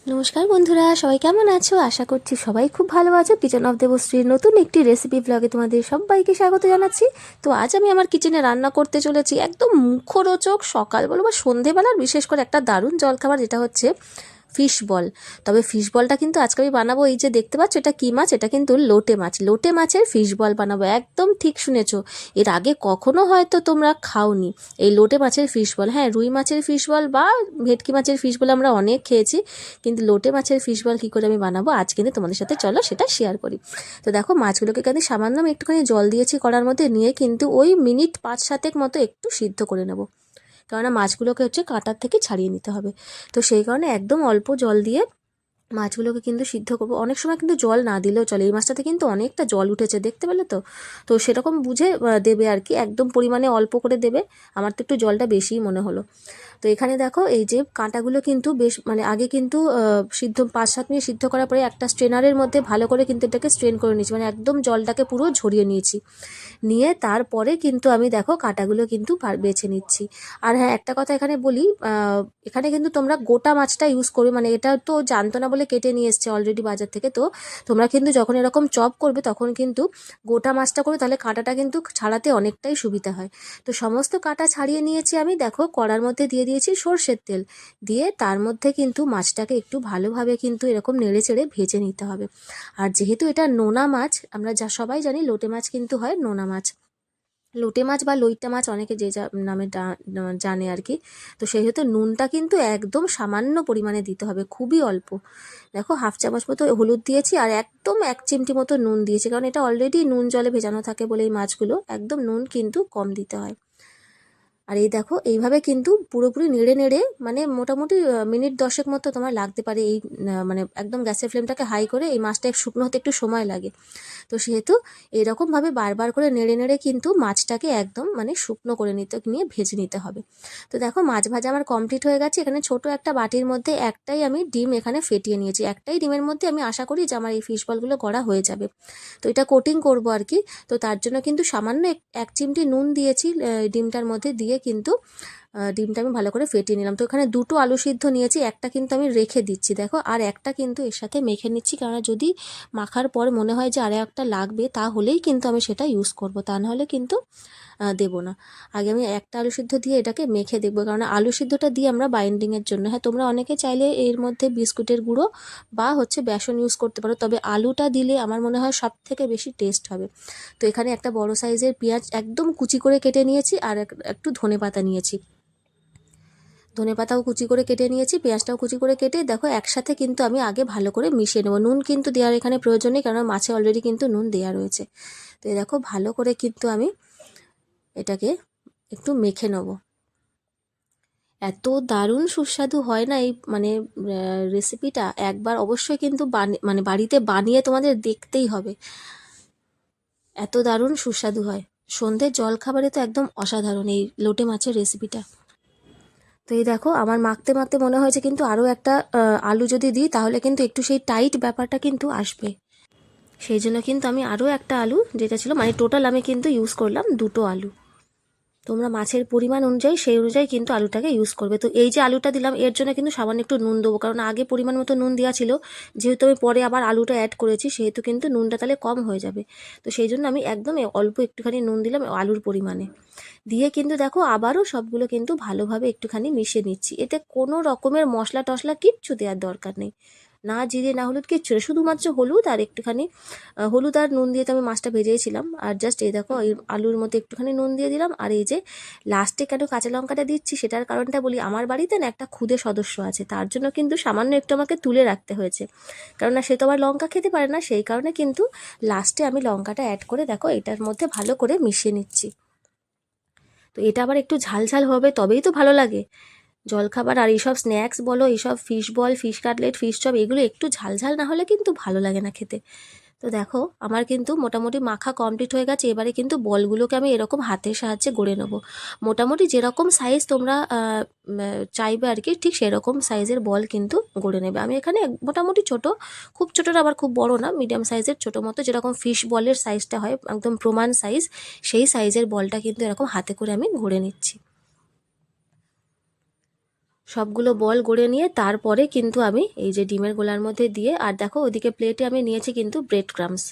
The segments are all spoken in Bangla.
নমস্কার বন্ধুরা, সবাই কেমন আছো? আশা করছি সবাই খুব ভালো আছো। কিচেন অফ দেবশ্রীর নতুন একটি রেসিপি ব্লগে তোমাদের সবাইকে স্বাগত জানাচ্ছি। তো আজ আমি আমার কিচেনে রান্না করতে চলেছি একদম মুখরোচক সকাল বলো বা সন্ধেবেলার বিশেষ করে একটা দারুণ জলখাবার, যেটা হচ্ছে ফিশ বল। তবে ফিশ বলটা কিন্তু আজকে আমি বানাবো, এই যে দেখতে পাচ্ছ এটা কী মাছ, এটা কিন্তু লোটে মাছ। লোটে মাছের ফিশ বল বানাবো, একদম ঠিক শুনেছো। এর আগে কখনো হয়তো তোমরা খাওনি এই লোটে মাছের ফিশ বল। হ্যাঁ, রুই মাছের ফিশ বল বা ভেটকি মাছের ফিশ বল আমরা অনেক খেয়েছি, কিন্তু লোটে মাছের ফিশ বল কী করে আমি বানাবো আজ কিন্তু তোমাদের সাথে চলো সেটা শেয়ার করি। তো দেখো, মাছগুলোকে কিন্তু সামান্য আমি একটুখানি জল দিয়েছি কড়ার মধ্যে, নিয়ে কিন্তু ওই মিনিট 5-7 মতো একটু সিদ্ধ করে নেবো, কেননা মাছগুলোকে হচ্ছে কাঁটার থেকে ছাড়িয়ে নিতে হবে। তো সেই কারণে একদম অল্প জল দিয়ে মাছগুলোকে কিন্তু সিদ্ধ করবো। অনেক সময় কিন্তু জল না দিলেও চলে, এই মাছটাতে কিন্তু অনেকটা জল উঠেছে দেখতে পেলে তো। তো সেরকম বুঝে দেবে আর কি, একদম পরিমাণে অল্প করে দেবে। আমার তো একটু জলটা বেশিই মনে হলো। তো এখানে দেখো এই যে কাঁটাগুলো কিন্তু বেশ আগে কিন্তু সিদ্ধ 5-7 মিনিট সিদ্ধ করার পরে একটা স্ট্রেনারের মধ্যে ভালো করে কিন্তু এটাকে স্ট্রেন করে নিয়েছি, একদম জলটাকে পুরো ঝরিয়ে নিয়েছি। নিয়ে তারপরে কিন্তু আমি দেখো কাঁটাগুলো কিন্তু বেছে নিচ্ছি। আর হ্যাঁ, একটা কথা এখানে বলি, এখানে কিন্তু তোমরা গোটা মাছটা ইউজ করবে, এটা তো জানতো না বলে কেটে নিয়ে এসছে অলরেডি বাজার থেকে। তো তোমরা কিন্তু যখন এরকম চপ করবে তখন কিন্তু গোটা মাছটা করবে, তাহলে কাঁটাটা কিন্তু ছাড়াতে অনেকটাই সুবিধা হয়। তো সমস্ত কাঁটা ছাড়িয়ে নিয়েছি আমি, দেখো কড়ার মধ্যে দিয়ে দিয়েছি সর্ষের তেল, দিয়ে তার মধ্যে কিন্তু মাছটাকে একটু ভালোভাবে কিন্তু এরকম নেড়ে চেড়ে ভেজে নিতে হবে। আর যেহেতু এটা নোনা মাছ, আমরা যা সবাই জানি লোটে মাছ কিন্তু হয় নোনা মাছ, লোটে মাছ বা লইট্টা মাছ অনেকে যে যা নামে জানে আর কি। তো সেহেতু নুনটা কিন্তু একদম সামান্য পরিমাণে দিতে হবে, খুবই অল্প। দেখো 1/2 চামচ মতো হলুদ দিয়েছি, আর একদম 1 চিমটি মতো নুন দিয়েছি, কারণ এটা অলরেডি নুন জলে ভেজানো থাকে বলে এই মাছগুলো একদম নুন কিন্তু কম দিতে হয়। আর এই দেখো এইভাবে কিন্তু পুরোপুরি নেড়ে নেড়ে মোটামুটি মিনিট 10 মতো তোমার লাগতে পারে এই একদম গ্যাসের ফ্লেমটাকে হাই করে, এই মাছটা শুকনো হতে একটু সময় লাগে। তো সেহেতু এরকমভাবে বারবার করে নেড়ে নেড়ে কিন্তু মাছটাকে একদম শুকনো করে নিয়ে ভেজে নিতে হবে। তো দেখো মাছ ভাজা আমার কমপ্লিট হয়ে গেছে। এখানে ছোট একটা বাটির মধ্যে একটাই আমি ডিম এখানে ফেটিয়ে নিয়েছি, একটাই ডিমের মধ্যে আমি আশা করি যে আমার এই ফিশ বলগুলো গড়া হয়ে যাবে। তো এটা কোটিং করব আর কি। তো তার জন্য কিন্তু সামান্য 1 চিমটি নুন দিয়েছি ডিমটার মধ্যে, দিয়ে কিন্তু ডিমটা আমি ভালো করে ফেটিয়ে নিলাম। তো এখানে 2টো আলু সিদ্ধ নিয়েছি, একটা কিন্তু আমি রেখে দিচ্ছি দেখো, আর একটা কিন্তু এর সাথে মেখে নিচ্ছি, কারণ যদি মাখার পর মনে হয় যে আরে একটা লাগবে তাহলেই কিন্তু আমি সেটা ইউজ করব, তা নাহলে কিন্তু দেবো না। আগে আমি একটা আলু সিদ্ধ দিয়ে এটাকে মেখে দেখবো, কারণ আলু সিদ্ধটা দিয়ে আমরা বাইন্ডিংয়ের জন্য। হ্যাঁ, তোমরা অনেকে চাইলে এর মধ্যে বিস্কুটের গুঁড়ো বা হচ্ছে বেসন ইউজ করতে পারো, তবে আলুটা দিলে আমার মনে হয় সব থেকে বেশি টেস্ট হবে। তো এখানে একটা বড় সাইজের পেঁয়াজ একদম কুচি করে কেটে নিয়েছি, আর একটু ধনেপাতা নিয়েছি, ধনেপাতাও কুচি করে কেটে নিয়েছি, পেঁয়াজটাও কুচি করে কেটে দেখো একসাথে কিন্তু আমি আগে ভালো করে মিশিয়ে নেবো। নুন কিন্তু দেওয়ার এখানে প্রয়োজন নেই, কারণ মাছে অলরেডি কিন্তু নুন দেওয়া রয়েছে। তো এই দেখো ভালো করে কিন্তু আমি এটাকে একটু মেখে নেব। এত দারুণ সুস্বাদু হয় না এই রেসিপিটা, একবার অবশ্যই কিন্তু বাড়িতে বানিয়ে তোমাদের দেখতেই হবে, এত দারুণ সুস্বাদু হয়। সন্ধ্যের জলখাবারে তো একদম অসাধারণ এই লোটে মাছের রেসিপিটা। তো এই দেখো আমার মাখতে মাখতে মনে হয়েছে কিন্তু আরও একটা আলু যদি দিই তাহলে কিন্তু একটু সেই টাইট ব্যাপারটা কিন্তু আসবে, সেই জন্য কিন্তু আমি আরও একটা আলু যেটা ছিল, টোটাল আমি কিন্তু ইউজ করলাম 2টো আলু। তোমরা মাছের পরিমাণ অনুযায়ী সেই অনুযায়ী কিন্তু আলুটাকে ইউজ করবে। তো এই যে আলুটা দিলাম এর জন্য কিন্তু সামান্য একটু নুন দেবো, কারণ আগে পরিমাণ মতো নুন দেওয়া ছিল, যেহেতু আমি পরে আবার আলুটা অ্যাড করেছি সেহেতু কিন্তু নুনটা তাহলে কম হয়ে যাবে। তো সেই জন্য আমি একদম অল্প একটুখানি নুন দিলাম আলুর পরিমাণে, দিয়ে কিন্তু দেখো আবারও সবগুলো কিন্তু ভালোভাবে একটুখানি মিশিয়ে নিচ্ছি। এতে কোনো রকমের মশলা টশলা কিচ্ছু দেওয়ার দরকার নেই, না জিরে না হলুদ কিচ্ছু নেই, শুধুমাত্র হলুদ আর একটুখানি হলুদ আর নুন দিয়ে তো আমি মাছটা ভেজেছিলাম। আর জাস্ট এই দেখো এই আলুর মধ্যে একটুখানি নুন দিয়ে দিলাম। আর এই যে লাস্টে কেন কাঁচা লঙ্কাটা দিচ্ছি সেটার কারণটা বলি, আমার বাড়িতে না একটা খুদে সদস্য আছে, তার জন্য কিন্তু সামান্য একটু আমাকে তুলে রাখতে হয়েছে, কারণ না সে তো আবার লঙ্কা খেতে পারে না, সেই কারণে কিন্তু লাস্টে আমি লঙ্কাটা অ্যাড করে দেখো এটার মধ্যে ভালো করে মিশিয়ে নিচ্ছি। তো এটা আবার একটু ঝাল ঝাল হবে তবেই তো ভালো লাগে জলখাবার। আর এইসব স্ন্যাক্স বলো, এইসব fish ball, fish cutlet, fish chop, এগুলো একটু ঝাল ঝাল না হলে কিন্তু ভালো লাগে না খেতে। তো দেখো আমার কিন্তু মোটামুটি মাখা কমপ্লিট হয়ে গেছে। এবারে কিন্তু বলগুলোকে আমি এরকম হাতের সাহায্যে গড়ে নেবো, মোটামুটি যেরকম সাইজ তোমরা চাইবে আর কি, ঠিক সেরকম সাইজের বল কিন্তু গড়ে নেবে। আমি এখানে মোটামুটি ছোট, খুব ছোটোটা আবার খুব বড় না, মিডিয়াম সাইজের ছোটো মতো যেরকম ফিশ বলের সাইজটা হয় একদম প্রমাণ সাইজ, সেই সাইজের বলটা কিন্তু এরকম হাতে করে আমি গড়ে নিচ্ছি। সবগুলো বল গড়ে নিয়ে তারপরে কিন্তু আমি এই যে ডিমের গোলার মধ্যে দিয়ে, আর দেখো ওদিকে প্লেটে আমি নিয়েছি কিন্তু ব্রেড ক্রামস।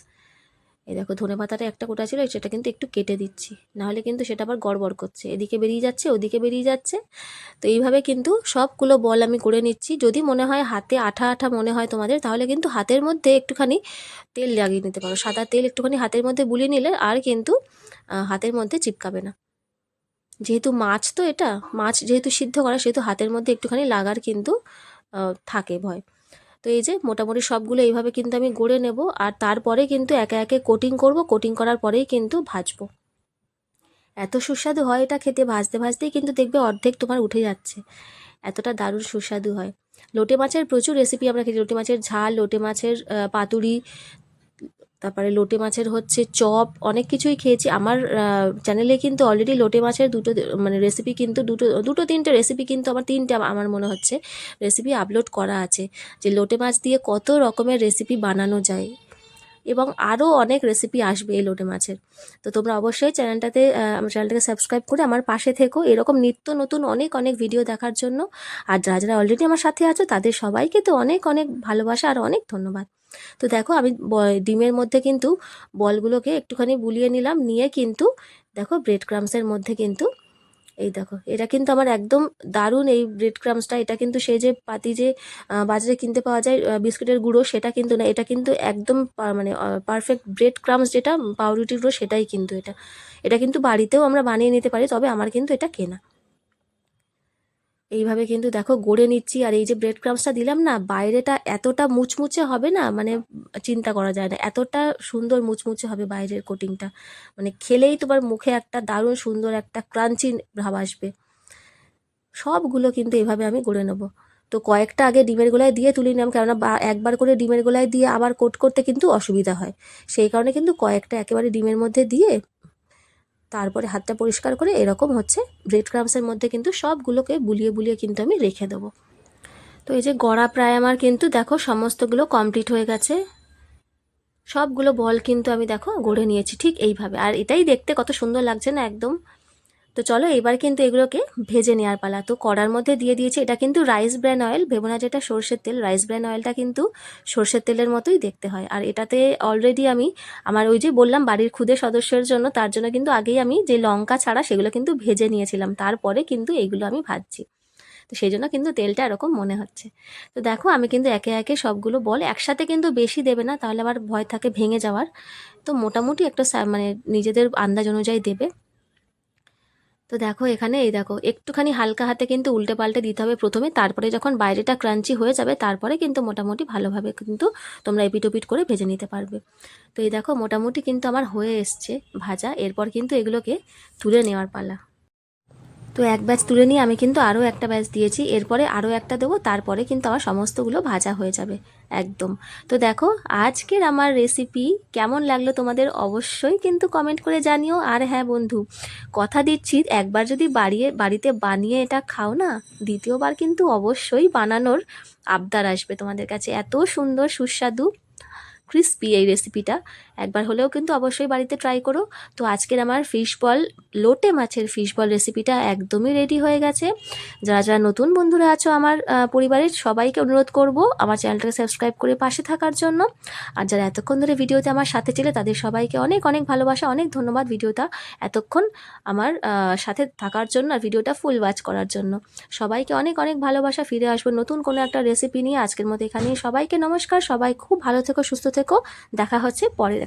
এই দেখো ধনেপাতাটা একটা কোটা ছিল, সেটা কিন্তু একটু কেটে দিচ্ছি, নাহলে কিন্তু সেটা আবার গড়বড় করছে, এদিকে বেরিয়ে যাচ্ছে ওদিকে বেরিয়ে যাচ্ছে। তো এইভাবে কিন্তু সবগুলো বল আমি করে নিচ্ছি। যদি মনে হয় হাতে আঠা আঠা মনে হয় তোমাদের, তাহলে কিন্তু হাতের মধ্যে একটুখানি তেল লাগিয়ে নিতে পারো, সাদা তেল একটুখানি হাতের মধ্যে বুলিয়ে নিলে আর কিন্তু হাতের মধ্যে চিপকাবে না। যেহেতু মাছ, তো এটা মাছ যেহেতু সিদ্ধ করা, সেহেতু হাতের মধ্যে একটুখানি লাগার কিন্তু থাকে ভয়। তো এই যে মোটামুটি সবগুলো এইভাবে কিন্তু আমি গড়ে নেব, আর তারপরে কিন্তু একে একে কোটিং করব, কোটিং করার পরেই কিন্তু ভাজবো। এত সুস্বাদু হয় এটা খেতে, ভাজতে ভাজতেই কিন্তু দেখবে অর্ধেক তোমার উঠে যাচ্ছে, এতটা দারুণ সুস্বাদু হয়। লোটে মাছের প্রচুর রেসিপি আমরা খেয়েছি, লোটে মাছের ঝাল, লোটে মাছের পাতুরি, তারপরে লোটে মাছের হচ্ছে চপ, অনেক কিছুই খেয়েছি। আমার চ্যানেলে কিন্তু অলরেডি লোটে মাছের দুটো মানে রেসিপি কিন্তু দুটো তিনটে রেসিপি কিন্তু আমার, তিনটে আমার মনে হচ্ছে রেসিপি আপলোড করা আছে, যে লোটে মাছ দিয়ে কত রকমের রেসিপি বানানো যায়, এবং আরও অনেক রেসিপি আসবে এই লোটে মাছের। তো তোমরা অবশ্যই চ্যানেলটাতে আমার চ্যানেলটাকে সাবস্ক্রাইব করে আমার পাশে থেকো, এরকম নিত্য নতুন অনেক অনেক ভিডিও দেখার জন্য। আর যারা যারা অলরেডি আমার সাথে আছো তাদের সবাইকে তো অনেক অনেক ভালোবাসা আর অনেক ধন্যবাদ। তো দেখো আমি ডিমের মধ্যে কিন্তু বলগুলোকে একটুখানি বুলিয়ে নিলাম, নিয়ে কিন্তু দেখো ব্রেড ক্রামসের মধ্যে কিন্তু এই দেখো, এটা কিন্তু আমার একদম দারুণ এই ব্রেড ক্রামসটা। এটা কিন্তু সেই যে পাতি যে বাজারে কিনতে পাওয়া যায় বিস্কুটের গুঁড়ো, সেটা কিন্তু না, এটা কিন্তু একদম মানে পারফেক্ট ব্রেড ক্রামস, যেটা পাউরুটির গুঁড়ো সেটাই কিন্তু এটা। এটা কিন্তু বাড়িতেও আমরা বানিয়ে নিতে পারি, তবে আমার কিন্তু এটা কেনা। এইভাবে কিন্তু দেখো গড়ে নিচ্ছি, আর এই যে ব্রেড ক্রামসটা দিলাম না, বাইরেটা এতটা মুচমুচে হবে না, মানে চিন্তা করা যায় না, এতটা সুন্দর মুচমুচে হবে বাইরের কোটিংটা, মানে খেলেই তোমার মুখে একটা দারুণ সুন্দর একটা ক্রাঞ্চি ভাব আসবে। সবগুলো কিন্তু এভাবে আমি গড়ে নেব। তো কয়েকটা আগে ডিমের গোলায় দিয়ে তুলে নিলাম, কেননা একবার করে ডিমের গোলায় দিয়ে আবার কোট করতে কিন্তু অসুবিধা হয়, সেই কারণে কিন্তু কয়েকটা একেবারে ডিমের মধ্যে দিয়ে তারপরে হাতটা পরিষ্কার করে এরকম হচ্ছে ব্রেড ক্রামসের মধ্যে কিন্তু সবগুলোকে বুলিয়ে বুলিয়ে কিন্তু আমি রেখে দেবো। তো এই যে গড়া প্রায় আমার কিন্তু দেখো সমস্তগুলো কমপ্লিট হয়ে গেছে, সবগুলো বল কিন্তু আমি দেখো গড়ে নিয়েছি ঠিক এইভাবে, আর এটাই দেখতে কত সুন্দর লাগছে না একদম। তো চলো এবার কিন্তু এগুলোকে ভেজে নেওয়ার পালা। তো কড়ার মধ্যে দিয়ে দিয়েছি, এটা কিন্তু রাইস ব্র্যান অয়েল, ভেবো না যেটা সর্ষের তেল, রাইস ব্র্যান অয়েলটা কিন্তু সর্ষের তেলের মতোই দেখতে হয়। আর এটাতে অলরেডি আমি আমার ওই যে বললাম বাড়ির ক্ষুদে সদস্যের জন্য, তার জন্য কিন্তু আগেই আমি যে লঙ্কা ছাড়া সেগুলো কিন্তু ভেজে নিয়েছিলাম, তারপরে কিন্তু এইগুলো আমি ভাজছি। তো সেই জন্য কিন্তু তেলটা এরকম মনে হচ্ছে। তো দেখো আমি কিন্তু একে একে সবগুলো বল একসাথে কিন্তু বেশি দেবে না, তাহলে আবার ভয় থাকে ভেঙে যাওয়ার। তো মোটামুটি একটা মানে নিজেদের আন্দাজ অনুযায়ী দেবে। তো দেখো এখানে এই দেখো একটুখানি হালকা হাতে কিন্তু উল্টে পাল্টে দিতে হবে প্রথমে, তারপরে যখন বাইরেটা ক্রাঞ্চি হয়ে যাবে তারপরে কিন্তু মোটামুটি ভালোভাবে কিন্তু তোমরা এপিট ওপিট করে ভেজে নিতে পারবে। তো এই দেখো মোটামুটি কিন্তু আমার হয়ে এসছে ভাজা, এরপর কিন্তু এগুলোকে তুলে নেওয়ার পালা। তো এক ব্যাচ তুলে নিয়ে আমি কিন্তু আরও একটা ব্যাচ দিয়েছি, এরপরে আরও একটা দেবো, তারপরে কিন্তু আমার সমস্তগুলো ভাজা হয়ে যাবে একদম। তো দেখো আজকের আমার রেসিপি কেমন লাগলো তোমাদের অবশ্যই কিন্তু কমেন্ট করে জানিও। আর হ্যাঁ বন্ধু, কথা দিচ্ছি একবার যদি বাড়িতে বানিয়ে এটা খাও না, দ্বিতীয়বার কিন্তু অবশ্যই বানানোর আবদার আসবে তোমাদের কাছে, এত সুন্দর সুস্বাদু ক্রিস্পি এই রেসিপিটা। একবার হলেও কিন্তু অবশ্যই বাড়িতে ট্রাই করো। তো আজকের আমার ফিশ বল, লোটে মাছের ফিশ বল রেসিপিটা একদমই রেডি হয়ে গেছে। যারা যারা নতুন বন্ধুরা আছো আমার পরিবারের সবাইকে অনুরোধ করব আমার চ্যানেলটাকে সাবস্ক্রাইব করে পাশে থাকার জন্য। আর যারা এতক্ষণ ধরে ভিডিওতে আমার সাথে ছিলে তাদের সবাইকে অনেক অনেক ভালোবাসা, অনেক ধন্যবাদ ভিডিওটা এতক্ষণ আমার সাথে থাকার জন্য আর ভিডিওটা ফুল ওয়াচ করার জন্য। সবাইকে অনেক অনেক ভালোবাসা, ফিরে আসবো নতুন কোনো একটা রেসিপি নিয়ে। আজকের মতো এখানেই, সবাইকে নমস্কার, সবাই খুব ভালো থেকো, সুস্থ থেকো, দেখা হচ্ছে পরে।